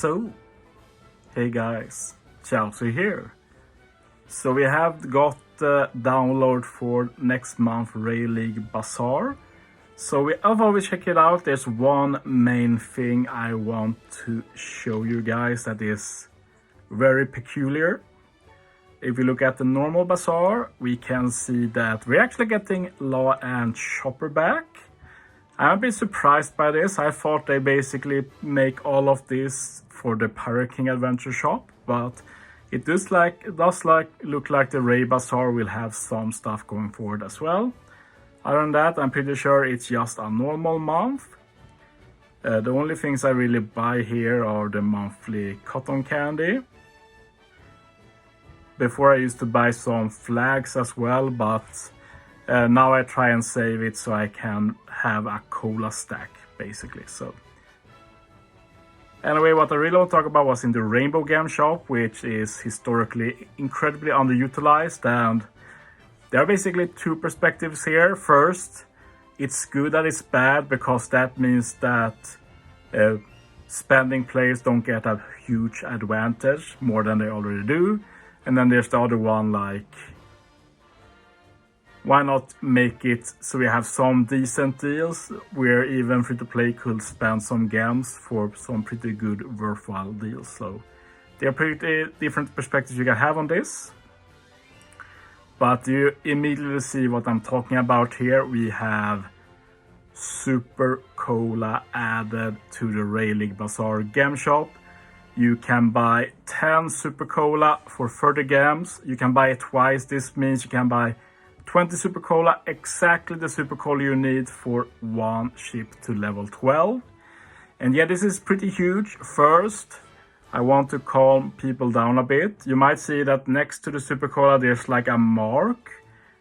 Chauzu. Hey guys, Chauzu here. So we have got the download for next month Ray Bazaar. So before we check it out, there's one main thing I want to show you guys that is very peculiar. If we look at the normal bazaar, we can see that we're actually getting Law and Chopper back. I'm a bit surprised by this. I thought they basically make all of this for the Pirate King Adventure shop, but it does look like the Ray Bazaar will have some stuff going forward as well. Other than that, I'm pretty sure it's just a normal month. The only things I really buy here are the monthly cotton candy. Before I used to buy some flags as well, but now I try and save it so I can have a cola stack basically. So anyway, what I really want to talk about was in the Rainbow Game Shop, which is historically incredibly underutilized, and there are basically two perspectives here. First, it's good that it's bad because that means that spending players don't get a huge advantage more than they already do. And then there's the other one, like, why not make it so we have some decent deals where even free-to-play could spend some gems for some pretty good worthwhile deals. So there are pretty different perspectives you can have on this. But you immediately see what I'm talking about here. We have Super Cola added to the Ray Bazaar Game Shop. You can buy 10 Super Cola for 30 gems. You can buy it twice. This means you can buy 20 Super Cola, exactly the Super Cola you need for one ship to level 12. And yeah, this is pretty huge. First, I want to calm people down a bit. You might see that next to the Super Cola, there's like a mark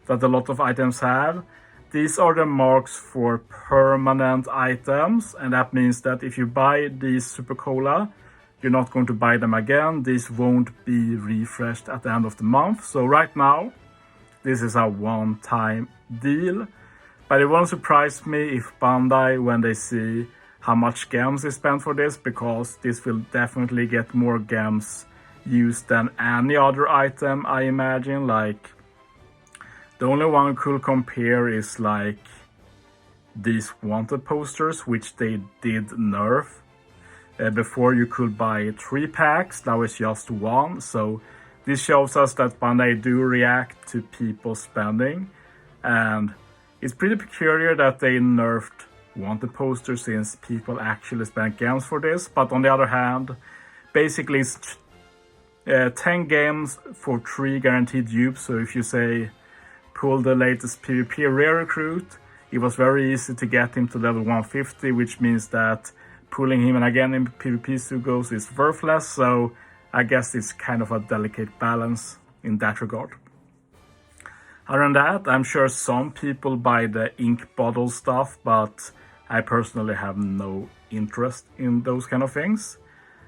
that a lot of items have. These are the marks for permanent items. And that means that if you buy these Super Cola, you're not going to buy them again. These won't be refreshed at the end of the month. So right now, this is a one-time deal. But it won't surprise me if Bandai, when they see how much gems they spend for this, because this will definitely get more gems used than any other item, I imagine. Like, the only one could compare is like these wanted posters, which they did nerf. Before you could buy 3 packs, now it's just 1. So this shows us that Bandai do react to people spending, and it's pretty peculiar that they nerfed wanted posters since people actually spent gems for this. But on the other hand, basically it's 10 games for 3 guaranteed dupes. So if you say pull the latest PvP rare recruit, it was very easy to get him to level 150, which means that pulling him again in PvP Sugos is worthless. So I guess it's kind of a delicate balance in that regard. Other than that, I'm sure some people buy the ink bottle stuff, but I personally have no interest in those kind of things.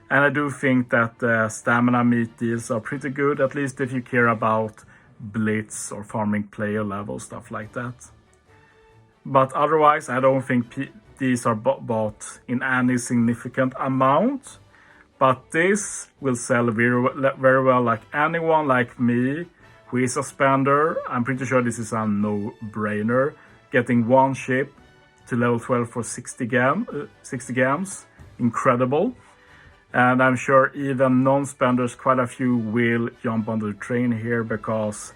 And I do think that the stamina meat deals are pretty good, at least if you care about blitz or farming player level, stuff like that. But otherwise, I don't think these are bought in any significant amount. But this will sell very well, like anyone like me who is a spender. I'm pretty sure this is a no-brainer. Getting one ship to level 12 for 60 gems, incredible. And I'm sure even non-spenders, quite a few, will jump on the train here because,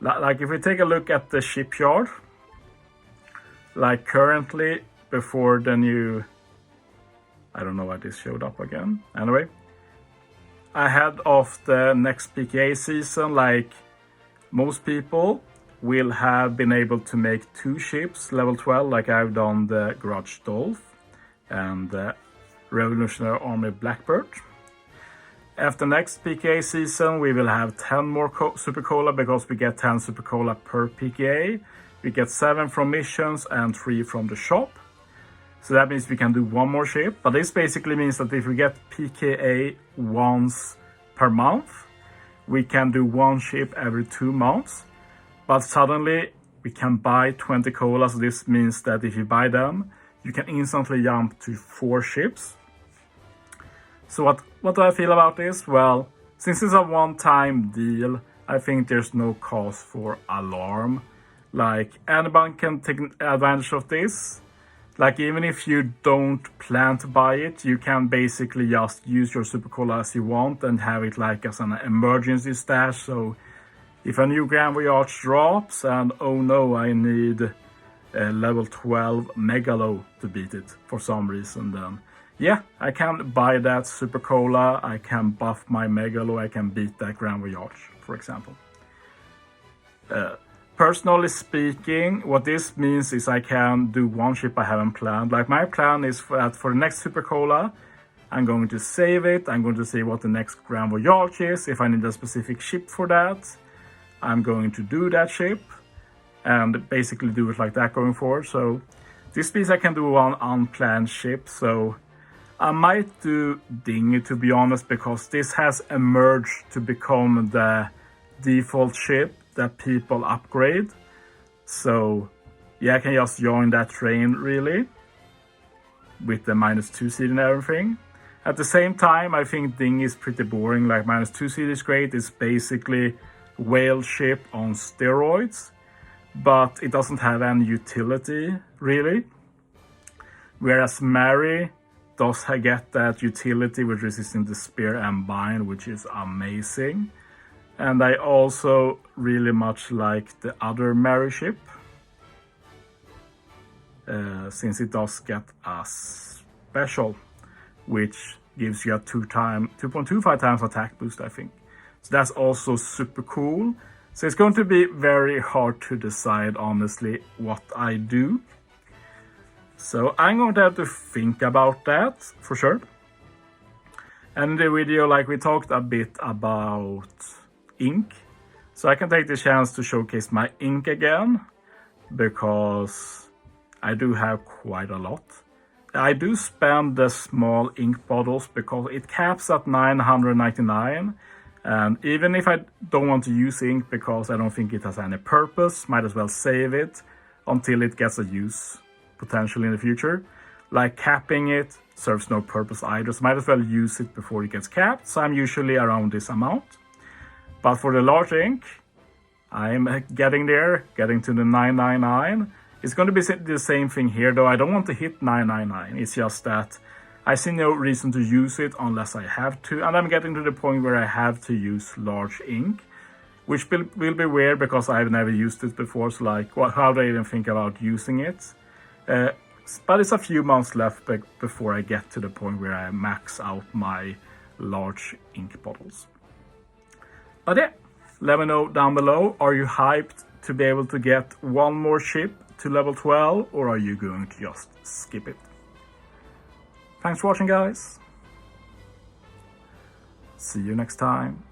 like, if we take a look at the shipyard, like currently before the new, I don't know why this showed up again. Anyway, ahead of the next PKA season, like, most people will have been able to make 2 ships level 12, like I've done the Garage Dolph and the Revolutionary Army Blackbird. After next PKA season, we will have 10 more Super Cola because we get 10 Super Cola per PKA. We get 7 from missions and 3 from the shop. So that means we can do 1 more ship. But this basically means that if we get PKA once per month, we can do 1 ship every 2 months. But suddenly we can buy 20 colas. So this means that if you buy them, you can instantly jump to 4 ships. So what do I feel about this? Well, since it's a one-time deal, I think there's no cause for alarm. Like, anyone can take advantage of this. Like, even if you don't plan to buy it, you can basically just use your Super Cola as you want and have it like as an emergency stash. So if a new Grand Voyage drops and oh no, I need a level 12 Megalo to beat it for some reason, then yeah, I can buy that Super Cola, I can buff my Megalo, I can beat that Grand Voyage, for example. Personally speaking, what this means is I can do one ship I haven't planned. Like, my plan is for the next Super Cola, I'm going to save it, I'm going to see what the next Grand Voyage is. If I need a specific ship for that, I'm going to do that ship and basically do it like that going forward. So this piece I can do one unplanned ship, so I might do Dinghy, to be honest, because this has emerged to become the default ship that people upgrade. So yeah, I can just join that train really with the -2 seed and everything. At the same time, I think Dinghy is pretty boring. Like, -2 seed is great, it's basically whale ship on steroids, but it doesn't have any utility really. Whereas Mary does get that utility with resisting the spear and bind, which is amazing. And I also really much like the other Mary ship, since it does get a special, which gives you a 2.25 times attack boost, I think. So that's also super cool. So it's going to be very hard to decide, honestly, what I do. So I'm going to have to think about that, for sure. And in the video, like, we talked a bit about ink. So I can take the chance to showcase my ink again, because I do have quite a lot. I do spend the small ink bottles because it caps at 999. And even if I don't want to use ink because I don't think it has any purpose, might as well save it until it gets a use potentially in the future. Like, capping it serves no purpose either, so might as well use it before it gets capped. So I'm usually around this amount. But for the large ink, I'm getting there, getting to the 999. It's going to be the same thing here, though. I don't want to hit 999. It's just that I see no reason to use it unless I have to. And I'm getting to the point where I have to use large ink, which will be weird because I've never used it before. So like, how do I even think about using it? But it's a few months left before I get to the point where I max out my large ink bottles. But yeah, let me know down below. Are you hyped to be able to get one more ship to level 12, or are you going to just skip it? Thanks for watching, guys. See you next time.